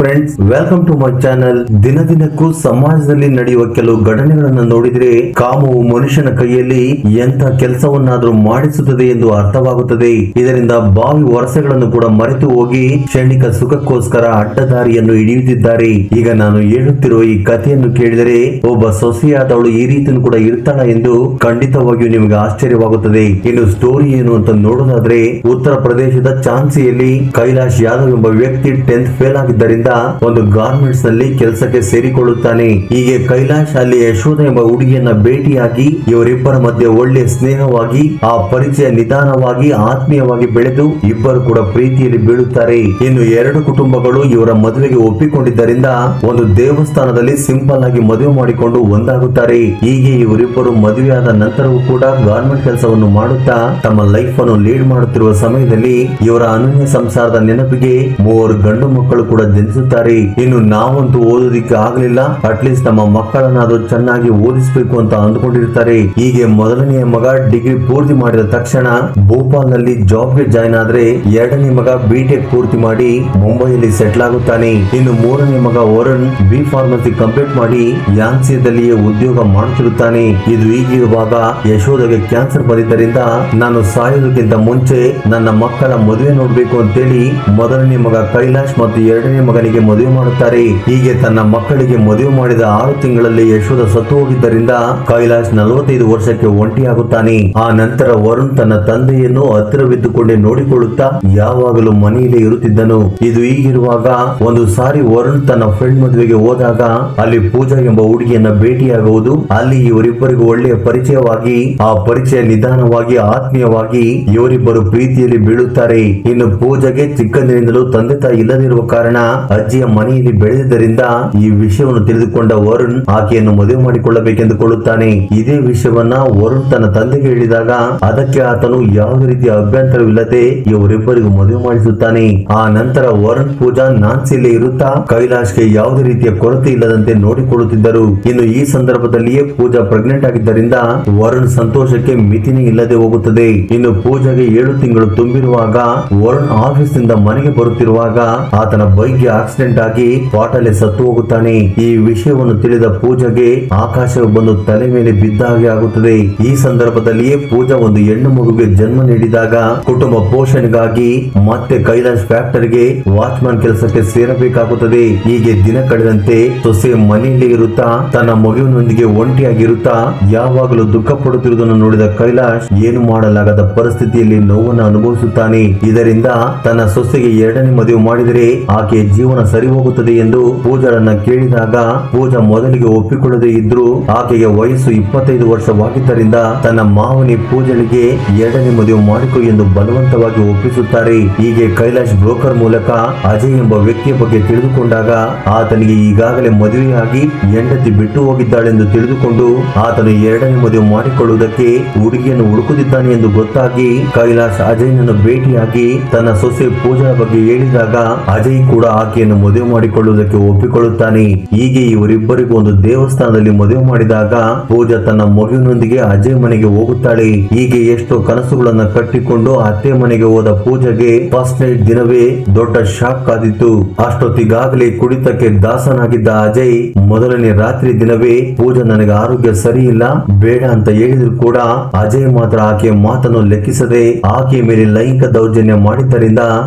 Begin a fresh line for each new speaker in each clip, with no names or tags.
Friends, welcome to my channel. ದಿನದಿನಕ್ಕೂ ಸಮಾಜದಲ್ಲಿ ನಡೆಯುವ ಕೆಲವು ಘಟನೆಗಳನ್ನು ನೋಡಿದ್ರೆ ಕಾಮವು ಮನುಷ್ಯನ ಕೈಯಲ್ಲಿ ಎಂತ ಕೆಲಸವನ್ನಾದ್ರೂ ಮಾಡಿಸುತ್ತದೆ ಎಂದು ಅರ್ಥವಾಗುತ್ತದೆ. ಇದರಿಂದ ಬಾವಿ ವರ್ಷಗಳನ್ನು ಕೂಡ ಮರೆತು ಹೋಗಿ ಕ್ಷಣಿಕ ಸುಖಕ್ಕೋಸ್ಕರ ಅಡ್ಡದಾರಿಯನ್ನು ಹಿಡಿಯುತ್ತಿದ್ದಾರೆ. ಈಗ ನಾನು ಹೇಳುತ್ತಿರುವ ಈ ಕಥೆಯನ್ನು ಕೇಳಿದರೆ ಒಬ್ಬ ಸೊಸೆಯಾದವಳು ಈ ರೀತಿಯೂ ಕೂಡ ಇರ್ತಾಳ ಎಂದು ಖಂಡಿತವಾಗಿಯೂ ನಿಮಗೆ ಆಶ್ಚರ್ಯವಾಗುತ್ತದೆ. ಇನ್ನು ಸ್ಟೋರಿ ಏನು ಅಂತ ನೋಡೋದಾದ್ರೆ, ಉತ್ತರ ಪ್ರದೇಶದ ಝಾನ್ಸಿಯಲ್ಲಿ ಕೈಲಾಶ್ ಯಾದವ್ ಎಂಬ ವ್ಯಕ್ತಿ 10th ಫೇಲ್ ಆಗಿದ್ದರಿಂದ ಒಂದು ಗಾರ್ಮೆಂಟ್ಸ್ ನಲ್ಲಿ ಕೆಲಸಕ್ಕೆ ಸೇರಿಕೊಳ್ಳುತ್ತಾನೆ. ಹೀಗೆ ಕೈಲಾಶ್ ಅಲ್ಲಿ ಯಶೋಧ ಎಂಬ ಹುಡುಗಿಯನ್ನ ಭೇಟಿಯಾಗಿ ಇವರಿಬ್ಬರ ಮಧ್ಯೆ ಒಳ್ಳೆ ಸ್ನೇಹವಾಗಿ ಆ ಪರಿಚಯ ನಿಧಾನವಾಗಿ ಆತ್ಮೀಯವಾಗಿ ಬೆಳೆದು ಇಬ್ಬರು ಕೂಡ ಪ್ರೀತಿಯಲ್ಲಿ ಬೀಳುತ್ತಾರೆ. ಇನ್ನು ಎರಡು ಕುಟುಂಬಗಳು ಇವರ ಮದುವೆಗೆ ಒಪ್ಪಿಕೊಂಡಿದ್ದರಿಂದ ಒಂದು ದೇವಸ್ಥಾನದಲ್ಲಿ ಸಿಂಪಲ್ ಆಗಿ ಮದುವೆ ಮಾಡಿಕೊಂಡು ಒಂದಾಗುತ್ತಾರೆ. ಹೀಗೆ ಇವರಿಬ್ಬರು ಮದುವೆಯಾದ ನಂತರವೂ ಕೂಡ ಗಾರ್ಮೆಂಟ್ ಕೆಲಸವನ್ನು ಮಾಡುತ್ತಾ ತಮ್ಮ ಲೈಫ್ ಅನ್ನು ಲೀಡ್ ಮಾಡುತ್ತಿರುವ ಸಮಯದಲ್ಲಿ ಇವರ ಅನನ್ಯ ಸಂಸಾರದ ನೆನಪಿಗೆ 3 ಗಂಡು ಮಕ್ಕಳು ಕೂಡ ಜನಿಸುತ್ತಾರೆ. ಇನ್ನು ನಾವಂತೂ ಓದೋದಿಕ್ಕೆ ಆಗಲಿಲ್ಲ, ಅಟ್ಲೀಸ್ಟ್ ನಮ್ಮ ಮಕ್ಕಳನ್ನಾದ್ರೂ ಚೆನ್ನಾಗಿ ಓದಿಸಬೇಕು ಅಂತ ಅಂದುಕೊಂಡಿರ್ತಾರೆ. ಹೀಗೆ ಮೊದಲನೆಯ ಮಗ ಡಿಗ್ರಿ ಪೂರ್ತಿ ಮಾಡಿದ ತಕ್ಷಣ ಭೋಪಾಲ್ ನಲ್ಲಿ ಜಾಬ್ ಗೆ ಜಾಯ್ನ್ ಆದ್ರೆ, ಎರಡನೇ ಮಗ ಬಿಟೆಕ್ ಪೂರ್ತಿ ಮಾಡಿ ಮುಂಬೈಯಲ್ಲಿ ಸೆಟ್ಲ್ ಆಗುತ್ತಾನೆ. ಇನ್ನು ಮೂರನೇ ಮಗ ವರುಣ್ ಬಿ ಫಾರ್ಮಸಿ ಕಂಪ್ಲೀಟ್ ಮಾಡಿ ಝಾನ್ಸಿಯಲ್ಲಿಯೇ ಉದ್ಯೋಗ ಮಾಡುತ್ತಿರುತ್ತಾನೆ. ಇದು ಹೀಗಿರುವಾಗ ಯಶೋಧಗೆ ಕ್ಯಾನ್ಸರ್ ಬಂದಿದ್ದರಿಂದ ನಾನು ಸಾಯೋದಕ್ಕಿಂತ ಮುಂಚೆ ನನ್ನ ಮಕ್ಕಳ ಮದುವೆ ನೋಡ್ಬೇಕು ಅಂತೇಳಿ ಮೊದಲನೇ ಮಗ ಕೈಲಾಶ್ ಮತ್ತು ಎರಡನೇ ಮಗನಿಗೆ ಮದುವೆ ಮಾಡುತ್ತಾರೆ. ಹೀಗೆ ತನ್ನ ಮಕ್ಕಳಿಗೆ ಮದುವೆ ಮಾಡಿದ 6 ತಿಂಗಳಲ್ಲಿ ಯಶೋಧ ಸತ್ತು ಹೋಗಿದ್ದರಿಂದ ಕೈಲಾಶ್ 45 ವರ್ಷಕ್ಕೆ ಒಂಟಿಯಾಗುತ್ತಾನೆ. ಆ ನಂತರ ವರುಣ್ ತನ್ನ ತಂದೆಯನ್ನು ಹತ್ತಿರವಿದ್ದುಕೊಂಡೇ ನೋಡಿಕೊಳ್ಳುತ್ತಾ ಯಾವಾಗಲೂ ಮನೆಯಲ್ಲೇ ಇರುತ್ತಿದ್ದನು. ಇದು ಹೀಗಿರುವಾಗ ಒಂದು ಸಾರಿ ವರುಣ್ ತನ್ನ ಫ್ರೆಂಡ್ ಮದುವೆಗೆ ಹೋದಾಗ ಅಲ್ಲಿ ಪೂಜಾ ಎಂಬ ಹುಡುಗಿಯನ್ನ ಭೇಟಿಯಾಗುವುದು, ಅಲ್ಲಿ ಇವರಿಬ್ಬರಿಗೂ ಒಳ್ಳೆಯ ಪರಿಚಯವಾಗಿ ಆ ಪರಿಚಯ ನಿಧಾನವಾಗಿ ಆತ್ಮೀಯವಾಗಿ ಇವರಿಬ್ಬರು ಪ್ರೀತಿಯಲ್ಲಿ ಬೀಳುತ್ತಾರೆ. ಇನ್ನು ಪೂಜಾಗೆ ಚಿಕ್ಕಂದಿನಿಂದಲೂ ತಂದೆ ತಾಯಿ ಇಲ್ಲದಿರುವ ಕಾರಣ ಅಜ್ಜಿಯ ಮನೆಯಲ್ಲಿ ಬೆಳೆದಿದ್ದರಿಂದ ಈ ವಿಷಯವನ್ನು ತಿಳಿದುಕೊಂಡ ವರುಣ್ ಆಕೆಯನ್ನು ಮದುವೆ ಮಾಡಿಕೊಳ್ಳಬೇಕೆಂದುಕೊಳ್ಳುತ್ತಾನೆ. ಇದೇ ವಿಷಯವನ್ನ ವರುಣ್ ತನ್ನ ತಂದೆಗೆ ಹೇಳಿದಾಗ ಅದಕ್ಕೆ ಆತನು ಯಾವುದೇ ರೀತಿಯ ಅಭ್ಯಂತರವಿಲ್ಲದೆ ಇವರಿಬ್ಬರಿಗೂ ಮದುವೆ ಮಾಡಿಸುತ್ತಾನೆ. ಆ ನಂತರ ವರುಣ್ ಪೂಜಾ ಝಾನ್ಸಿಯಲ್ಲೇ ಇರುತ್ತಾ ಕೈಲಾಶ್ಗೆ ಯಾವುದೇ ರೀತಿಯ ಕೊರತೆ ಇಲ್ಲದಂತೆ ನೋಡಿಕೊಳ್ಳುತ್ತಿದ್ದರು. ಇನ್ನು ಈ ಸಂದರ್ಭದಲ್ಲಿಯೇ ಪೂಜಾ ಪ್ರೆಗ್ನೆಂಟ್ ಆಗಿದ್ದರಿಂದ ವರುಣ್ ಸಂತೋಷಕ್ಕೆ ಮಿತಿನೇ ಇಲ್ಲದೆ ಹೋಗುತ್ತದೆ. ಇನ್ನು ಪೂಜಾಗೆ 7 ತಿಂಗಳು ತುಂಬಿರುವಾಗ ವರುಣ್ ಆಫೀಸ್ ನಿಂದ ಮನೆಗೆ ಬರುತ್ತಿರುವಾಗ ಆತನ ಬೈಕ್ಗೆ ಆಕ್ಸಿಡೆಂಟ್ ಆಗಿ ಸ್ಪಾಟಲ್ಲೇ ಸತ್ತು ಹೋಗುತ್ತಾನೆ. ಈ ವಿಷಯವನ್ನು ತಿಳಿದ ಪೂಜಾಗೆ ಆಕಾಶವು ಬಂದು ತಲೆ ಮೇಲೆ ಬಿದ್ದ ಹಾಗೆ ಆಗುತ್ತದೆ. ಈ ಸಂದರ್ಭದಲ್ಲಿಯೇ ಪೂಜಾ ಒಂದು ಹೆಣ್ಣು ಮಗುವಿಗೆ ಜನ್ಮ ನೀಡಿದಾಗ ಕುಟುಂಬ ಪೋಷಣೆಗಾಗಿ ಮತ್ತೆ ಕೈಲಾಶ್ ಫ್ಯಾಕ್ಟರಿಗೆ ವಾಚ್ಮ್ಯಾನ್ ಕೆಲಸಕ್ಕೆ ಸೇರಬೇಕಾಗುತ್ತದೆ. ಹೀಗೆ ದಿನ ಕಳೆದಂತೆ ಸೊಸೆ ಮನೆಯಲ್ಲಿ ಇರುತ್ತಾ ತನ್ನ ಮಗುವಿನೊಂದಿಗೆ ಒಂಟಿಯಾಗಿರುತ್ತಾ ಯಾವಾಗಲೂ ದುಃಖ ಪಡುತ್ತಿರುವುದನ್ನು ನೋಡಿದ ಕೈಲಾಶ್ ಏನು ಮಾಡಲಾಗದ ಪರಿಸ್ಥಿತಿಯಲ್ಲಿ ನೋವನ್ನು ಅನುಭವಿಸುತ್ತಾನೆ. ಇದರಿಂದ ತನ್ನ ಸೊಸೆಗೆ 2ನೇ ಮದುವೆ ಮಾಡಿದರೆ ಆಕೆಯ ಜೀವನ ಸರಿ ಹೋಗುತ್ತದೆ ಎಂದು ಪೂಜಾಳನ್ನ ಕೇಳಿದಾಗ ಪೂಜಾ ಮೊದಲಿಗೆ ಒಪ್ಪಿಕೊಳ್ಳದೆ ಇದ್ರು ಆಕೆಗೆ ವಯಸ್ಸು 25 ವರ್ಷವಾಗಿದ್ದರಿಂದ ತನ್ನ ಮಾವನಿ ಪೂಜಳಿಗೆ 2ನೇ ಮದುವೆ ಮಾಡಿಕೊ ಎಂದು ಬಲವಂತವಾಗಿ ಒಪ್ಪಿಸುತ್ತಾರೆ. ಹೀಗೆ ಕೈಲಾಶ್ ಬ್ರೋಕರ್ ಮೂಲಕ ಅಜಯ್ ಎಂಬ ವ್ಯಕ್ತಿಯ ಬಗ್ಗೆ ತಿಳಿದುಕೊಂಡಾಗ ಆತನಿಗೆ ಈಗಾಗಲೇ ಮದುವೆಯಾಗಿ ಹೆಂಡತಿ ಬಿಟ್ಟು ಹೋಗಿದ್ದಾಳೆಂದು ತಿಳಿದುಕೊಂಡು ಆತನು 2ನೇ ಮದುವೆ ಮಾಡಿಕೊಳ್ಳುವುದಕ್ಕೆ ಹುಡುಗಿಯನ್ನು ಹುಡುಕುತ್ತಿದ್ದಾನೆ ಎಂದು ಗೊತ್ತಾಗಿ ಕೈಲಾಶ್ ಅಜಯ್ನನ್ನು ಭೇಟಿಯಾಗಿ ತನ್ನ ಸೊಸೆ ಪೂಜಾ ಬಗ್ಗೆ ಹೇಳಿದಾಗ ಅಜಯ್ ಕೂಡ ಆಕೆಯನ್ನು ಮದುವೆ ಮಾಡಿಕೊಳ್ಳುವುದಕ್ಕೆ ಒಪ್ಪಿಕೊಳ್ಳುತ್ತಾನೆ. ಹೀಗೆ ಇವರಿಬ್ಬರಿಗೂ ಒಂದು ದೇವಸ್ಥಾನದಲ್ಲಿ ಮದುವೆ ಮಾಡಿದಾಗ ಪೂಜಾ ತನ್ನ ಮಗುವಿನೊಂದಿಗೆ ಅಜಯ್ ಮನೆಗೆ ಹೋಗುತ್ತಾಳೆ. ಹೀಗೆ ಎಷ್ಟೋ ಕನಸುಗಳನ್ನ ಕಟ್ಟಿಕೊಂಡು ಅತ್ತೆ ಮನೆಗೆ ಹೋದ ಪೂಜಾಗೆ ಫಸ್ಟ್ ನೈಟ್ ದಿನವೇ ದೊಡ್ಡ ಶಾಕ್ ಕಾದಿತ್ತು. ಅಷ್ಟೊತ್ತಿಗಾಗಲೇ ಕುಡಿತಕ್ಕೆ ದಾಸನಾಗಿದ್ದ ಅಜಯ್ ಮೊದಲನೇ ರಾತ್ರಿ ದಿನವೇ ಪೂಜಾ ನನಗೆ ಆರೋಗ್ಯ ಸರಿ ಇಲ್ಲ ಬೇಡ ಅಂತ ಹೇಳಿದ್ರು ಕೂಡ ಅಜಯ್ ಮಾತ್ರ ಆಕೆಯ ಮಾತನ್ನು ಲೆಕ್ಕಿಸದೆ ಆಕೆಯ ಮೇಲೆ ಲೈಂಗಿಕ ದೌರ್ಜನ್ಯ ಮಾಡಿದ್ದರಿಂದ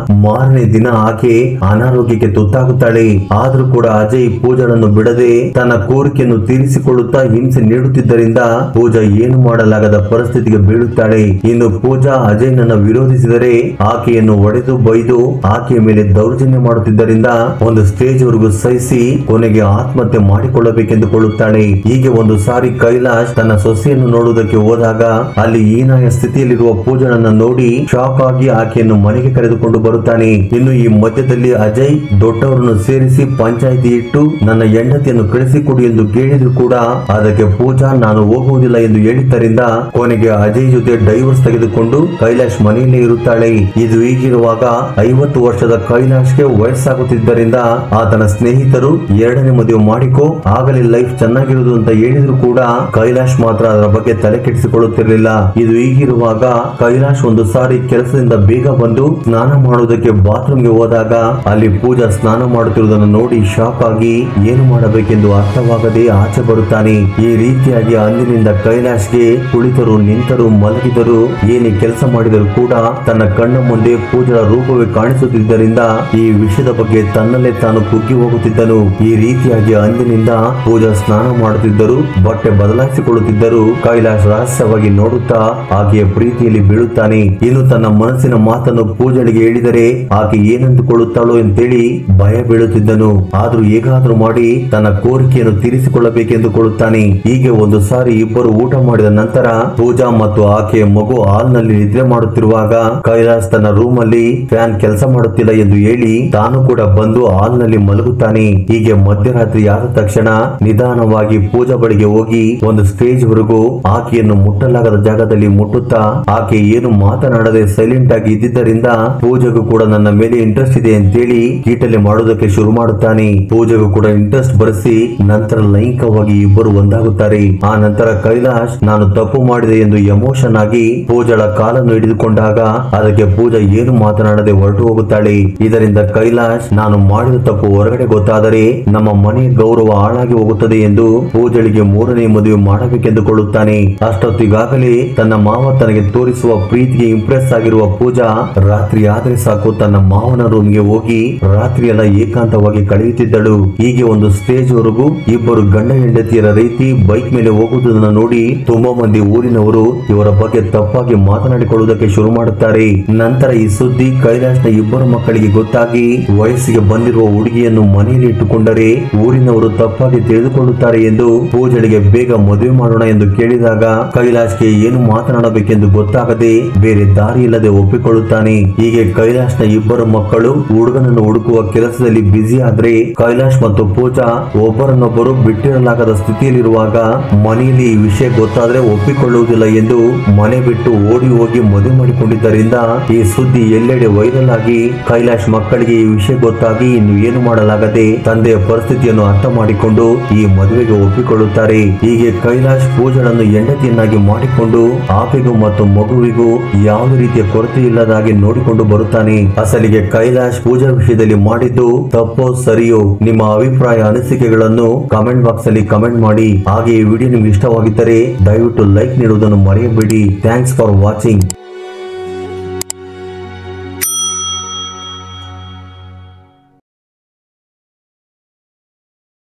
ಮಾರನೇ ದಿನ ಆಕೆ ಅನಾರೋಗ್ಯಕ್ಕೆ ತುತ್ತಾಗುತ್ತಾಳೆ. ಆದ್ರೂ ಕೂಡ ಅಜಯ್ ಪೂಜಾಳನ್ನು ಬಿಡದೆ ತನ್ನ ಕೋರಿಕೆಯನ್ನು ತೀರಿಸಿಕೊಳ್ಳುತ್ತಾ ಹಿಂಸೆ ನೀಡುತ್ತಿದ್ದರಿಂದ ಪೂಜಾ ಏನು ಮಾಡಲಾಗದ ಪರಿಸ್ಥಿತಿಗೆ ಬೀಳುತ್ತಾಳೆ. ಇನ್ನು ಪೂಜಾ ಅಜಯ್ನನ್ನ ವಿರೋಧಿಸಿದರೆ ಆಕೆಯನ್ನು ಒಡೆದು ಬೈದು ಆಕೆಯ ಮೇಲೆ ದೌರ್ಜನ್ಯ ಮಾಡುತ್ತಿದ್ದರಿಂದ ಒಂದು ಸ್ಟೇಜ್ ವರೆಗೂ ಸಹಿಸಿ ಕೊನೆಗೆ ಆತ್ಮಹತ್ಯೆ ಮಾಡಿಕೊಳ್ಳಬೇಕೆಂದುಕೊಳ್ಳುತ್ತಾಳೆ. ಹೀಗೆ ಒಂದು ಸಾರಿ ಕೈಲಾಶ್ ತನ್ನ ಸೊಸೆಯನ್ನು ನೋಡುವುದಕ್ಕೆ ಹೋದಾಗ ಅಲ್ಲಿ ಹೀನಾಯ ಸ್ಥಿತಿಯಲ್ಲಿರುವ ಪೂಜಾಳನ್ನ ನೋಡಿ ಶಾಕ್ ಆಗಿ ಆಕೆಯನ್ನು ಮನೆಗೆ ಕರೆದುಕೊಂಡು ಬರುತ್ತಾನೆ. ಇನ್ನು ಈ ಮಧ್ಯದಲ್ಲಿ ಅಜಯ್ ದೊಡ್ಡವರನ್ನು ಸೇರಿಸಿ ಪಂಚಾಯಿತಿ ಇಟ್ಟು ನನ್ನ ಹೆಂಡತಿಯನ್ನು ಕಳಿಸಿಕೊಡಿ ಎಂದು ಕೇಳಿದ್ರು ಕೂಡ ಅದಕ್ಕೆ ಪೂಜಾ ನಾನು ಹೋಗುವುದಿಲ್ಲ ಎಂದು ಹೇಳಿದ್ದರಿಂದ ಕೊನೆಗೆ ಅಜಯ್ ಜೊತೆ ಡೈವರ್ಸ್ ತೆಗೆದುಕೊಂಡು ಕೈಲಾಶ್ ಮನೆಯಲ್ಲೇ ಇರುತ್ತಾಳೆ. ಇದು ಹೀಗಿರುವಾಗ 50 ವರ್ಷದ ಕೈಲಾಶ್ಗೆ ವಯಸ್ಸಾಗುತ್ತಿದ್ದರಿಂದ ಆತನ ಸ್ನೇಹಿತರು 2ನೇ ಮದುವೆ ಮಾಡಿಕೋ ಆಗಲೇ ಲೈಫ್ ಚೆನ್ನಾಗಿರುವುದು ಅಂತ ಹೇಳಿದ್ರು ಕೂಡ ಕೈಲಾಶ್ ಮಾತ್ರ ಅದರ ಬಗ್ಗೆ ತಲೆ ಕೆಡಿಸಿಕೊಳ್ಳುತ್ತಿರಲಿಲ್ಲ. ಇದು ಹೀಗಿರುವಾಗ ಕೈಲಾಶ್ ಒಂದು ಸಾರಿ ಕೆಲಸದಿಂದ ಬೇಗ ಬಂದು ಸ್ನಾನ ಮಾಡುವುದಕ್ಕೆ ಬಾತ್ರೂಮ್ಗೆ ಹೋದಾಗ ಅಲ್ಲಿ ಪೂಜಾ ಸ್ನಾನ ಸ್ನಾನ ಮಾಡುತ್ತಿರುವುದನ್ನು ನೋಡಿ ಶಾಕ್ ಆಗಿ ಏನು ಮಾಡಬೇಕೆಂದು ಅರ್ಥವಾಗದೆ ಆಚೆ ಬರುತ್ತಾನೆ. ಈ ರೀತಿಯಾಗಿ ಅಂದಿನಿಂದ ಕೈಲಾಶ್ಗೆ ಕುಳಿತರು, ನಿಂತರು, ಮಲಗಿದರು, ಏನೇ ಕೆಲಸ ಮಾಡಿದರೂ ಕೂಡ ತನ್ನ ಕಣ್ಣ ಮುಂದೆ ಪೂಜಳ ರೂಪವೇ ಕಾಣಿಸುತ್ತಿದ್ದರಿಂದ ಈ ವಿಷಯದ ಬಗ್ಗೆ ತನ್ನಲ್ಲೇ ತಾನು ಕುಗ್ಗಿ ಹೋಗುತ್ತಿದ್ದನು. ಈ ರೀತಿಯಾಗಿ ಅಂದಿನಿಂದ ಪೂಜಾ ಸ್ನಾನ ಮಾಡುತ್ತಿದ್ದರು, ಬಟ್ಟೆ ಬದಲಾಯಿಸಿಕೊಳ್ಳುತ್ತಿದ್ದರು. ಕೈಲಾಶ್ ರಹಸ್ಯವಾಗಿ ನೋಡುತ್ತಾ ಆಕೆಯ ಪ್ರೀತಿಯಲ್ಲಿ ಬೀಳುತ್ತಾನೆ. ಇನ್ನು ತನ್ನ ಮನಸ್ಸಿನ ಮಾತನ್ನು ಪೂಜಳಿಗೆ ಹೇಳಿದರೆ ಆಕೆ ಏನಂದುಕೊಳ್ಳುತ್ತಾಳೋ ಅಂತೇಳಿ ಭಯ ಬೀಳುತ್ತಿದ್ದನು. ಆದ್ರೂ ಹೇಗಾದ್ರೂ ಮಾಡಿ ತನ್ನ ಕೋರಿಕೆಯನ್ನು ತೀರಿಸಿಕೊಳ್ಳಬೇಕೆಂದುಕೊಳ್ಳುತ್ತಾನೆ. ಹೀಗೆ ಒಂದು ಸಾರಿ ಇಬ್ಬರು ಊಟ ಮಾಡಿದ ನಂತರ ಪೂಜಾ ಮತ್ತು ಆಕೆಯ ಮಗು ಹಾಲ್ ನಲ್ಲಿ ನಿದ್ರೆ ಮಾಡುತ್ತಿರುವಾಗ ಕೈಲಾಶ್ ತನ್ನ ರೂಮ್ ಅಲ್ಲಿ ಫ್ಯಾನ್ ಕೆಲಸ ಮಾಡುತ್ತಿಲ್ಲ ಎಂದು ಹೇಳಿ ತಾನು ಕೂಡ ಬಂದು ಹಾಲ್ ನಲ್ಲಿ ಮಲಗುತ್ತಾನೆ. ಹೀಗೆ ಮಧ್ಯರಾತ್ರಿ ಆದ ತಕ್ಷಣ ನಿಧಾನವಾಗಿ ಪೂಜಾ ಬಳಿಗೆ ಹೋಗಿ ಒಂದು ಸ್ಟೇಜ್ ವರೆಗೂ ಆಕೆಯನ್ನು ಮುಟ್ಟಲಾಗದ ಜಾಗದಲ್ಲಿ ಮುಟ್ಟುತ್ತಾ ಆಕೆ ಏನು ಮಾತನಾಡದೆ ಸೈಲೆಂಟ್ ಆಗಿ ಇದ್ದಿದ್ದರಿಂದ ಪೂಜೆಗೂ ಕೂಡ ನನ್ನ ಮೇಲೆ ಇಂಟ್ರೆಸ್ಟ್ ಇದೆ ಅಂತೇಳಿ ಕೀಟಲೆ ಮಾಡೋದಕ್ಕೆ ಶುರು ಮಾಡುತ್ತಾನೆ. ಪೂಜೆಗೂ ಕೂಡ ಇಂಟ್ರೆಸ್ಟ್ ಬರೆಸಿ ನಂತರ ಲೈಂಗಿಕವಾಗಿ ಇಬ್ಬರು ಒಂದಾಗುತ್ತಾರೆ. ಆ ನಂತರ ಕೈಲಾಶ್ ನಾನು ತಪ್ಪು ಮಾಡಿದೆ ಎಂದು ಎಮೋಷನ್ ಆಗಿ ಪೂಜಳ ಕಾಲನ್ನು ಹಿಡಿದುಕೊಂಡಾಗ ಅದಕ್ಕೆ ಪೂಜಾ ಏನು ಮಾತನಾಡದೆ ಹೊರಟು ಹೋಗುತ್ತಾಳೆ. ಇದರಿಂದ ಕೈಲಾಶ್ ನಾನು ಮಾಡಿದ ತಪ್ಪು ಹೊರಗಡೆ ಗೊತ್ತಾದರೆ ನಮ್ಮ ಮನೆಯ ಗೌರವ ಹಾಳಾಗಿ ಹೋಗುತ್ತದೆ ಎಂದು ಪೂಜಳಿಗೆ ಮೂರನೇ ಮದುವೆ ಮಾಡಬೇಕೆಂದುಕೊಳ್ಳುತ್ತಾನೆ. ಅಷ್ಟೊತ್ತಿಗಾಗಲೇ ತನ್ನ ಮಾವ ತನಗೆ ತೋರಿಸುವ ಪ್ರೀತಿಗೆ ಇಂಪ್ರೆಸ್ ಆಗಿರುವ ಪೂಜಾ ರಾತ್ರಿ ಆದ್ರೆ ಸಾಕು ತನ್ನ ಮಾವನ ರೂಮ್ಗೆ ಹೋಗಿ ರಾತ್ರಿ ಎಲ್ಲ ಏಕಾಂತವಾಗಿ ಕಳೆಯುತ್ತಿದ್ದಳು. ಹೀಗೆ ಒಂದು ಸ್ಟೇಜ್ ವರೆಗೂ ಇಬ್ಬರು ಗಂಡ ಹೆಂಡತಿಯರ ರೀತಿ ಬೈಕ್ ಮೇಲೆ ಹೋಗುವುದನ್ನು ನೋಡಿ ತುಂಬಾ ಮಂದಿ ಊರಿನವರು ಇವರ ಬಗ್ಗೆ ತಪ್ಪಾಗಿ ಮಾತನಾಡಿಕೊಳ್ಳುವುದಕ್ಕೆ ಶುರು ಮಾಡುತ್ತಾರೆ. ನಂತರ ಈ ಸುದ್ದಿ ಕೈಲಾಶ್ನ ಇಬ್ಬರು ಮಕ್ಕಳಿಗೆ ಗೊತ್ತಾಗಿ ವಯಸ್ಸಿಗೆ ಬಂದಿರುವ ಹುಡುಗಿಯನ್ನು ಮನೆಯಲ್ಲಿ ಇಟ್ಟುಕೊಂಡರೆ ಊರಿನವರು ತಪ್ಪಾಗಿ ತಿಳಿದುಕೊಳ್ಳುತ್ತಾರೆ ಎಂದು ಪೂಜಳಿಗೆ ಬೇಗ ಮದುವೆ ಮಾಡೋಣ ಎಂದು ಕೇಳಿದಾಗ ಕೈಲಾಶ್ಗೆ ಏನು ಮಾತನಾಡಬೇಕೆಂದು ಗೊತ್ತಾಗದೆ ಬೇರೆ ದಾರಿ ಇಲ್ಲದೆ ಒಪ್ಪಿಕೊಳ್ಳುತ್ತಾನೆ. ಹೀಗೆ ಕೈಲಾಶ್ನ ಇಬ್ಬರು ಮಕ್ಕಳು ಹುಡುಗನನ್ನು ಹುಡುಕುವ ಕೆಲಸದಲ್ಲಿ ಬ್ಯುಸಿ ಆದ್ರೆ ಕೈಲಾಶ್ ಮತ್ತು ಪೂಜಾ ಒಬ್ಬರನ್ನೊಬ್ಬರು ಬಿಟ್ಟಿರಲಾಗದ ಸ್ಥಿತಿಯಲ್ಲಿರುವಾಗ ಮನೆಯಲ್ಲಿ ಈ ವಿಷಯ ಗೊತ್ತಾದ್ರೆ ಒಪ್ಪಿಕೊಳ್ಳುವುದಿಲ್ಲ ಎಂದು ಮನೆ ಬಿಟ್ಟು ಓಡಿ ಹೋಗಿ ಮದುವೆ ಮಾಡಿಕೊಂಡಿದ್ದರಿಂದ ಈ ಸುದ್ದಿ ಎಲ್ಲೆಡೆ ವೈರಲ್ ಆಗಿ ಕೈಲಾಶ್ ಮಕ್ಕಳಿಗೆ ಈ ವಿಷಯ ಗೊತ್ತಾಗಿ ಇನ್ನು ಏನು ಮಾಡಲಾಗದೆ ತಂದೆಯ ಪರಿಸ್ಥಿತಿಯನ್ನು ಅರ್ಥ ಮಾಡಿಕೊಂಡು ಈ ಮದುವೆಗೆ ಒಪ್ಪಿಕೊಳ್ಳುತ್ತಾರೆ. ಹೀಗೆ ಕೈಲಾಶ್ ಪೂಜಳನ್ನು ಹೆಂಡತಿಯನ್ನಾಗಿ ಮಾಡಿಕೊಂಡು ಆಕೆಗೂ ಮತ್ತು ಮಗುವಿಗೂ ಯಾವುದೇ ರೀತಿಯ ಕೊರತೆ ಇಲ್ಲದಾಗಿ ನೋಡಿಕೊಂಡು ಬರುತ್ತಾನೆ. ಅಸಲಿಗೆ ಕೈಲಾಶ್ ಪೂಜಾ ವಿಷಯದಲ್ಲಿ ಮಾಡಿದ್ದು ತಪ್ಪೋ ಸರಿಯೋ ನಿಮ್ಮ ಅಭಿಪ್ರಾಯ ಅನಿಸಿಕೆಗಳನ್ನು ಕಮೆಂಟ್ ಬಾಕ್ಸ್ ಅಲ್ಲಿ ಕಮೆಂಟ್ ಮಾಡಿ. ಹಾಗೆ ಈ ವಿಡಿಯೋ ನಿಮ್ಗೆ ಇಷ್ಟವಾಗಿದ್ದರೆ ದಯವಿಟ್ಟು ಲೈಕ್ ನೀಡುವುದನ್ನು ಮರೆಯಬೇಡಿ. Thanks for watching.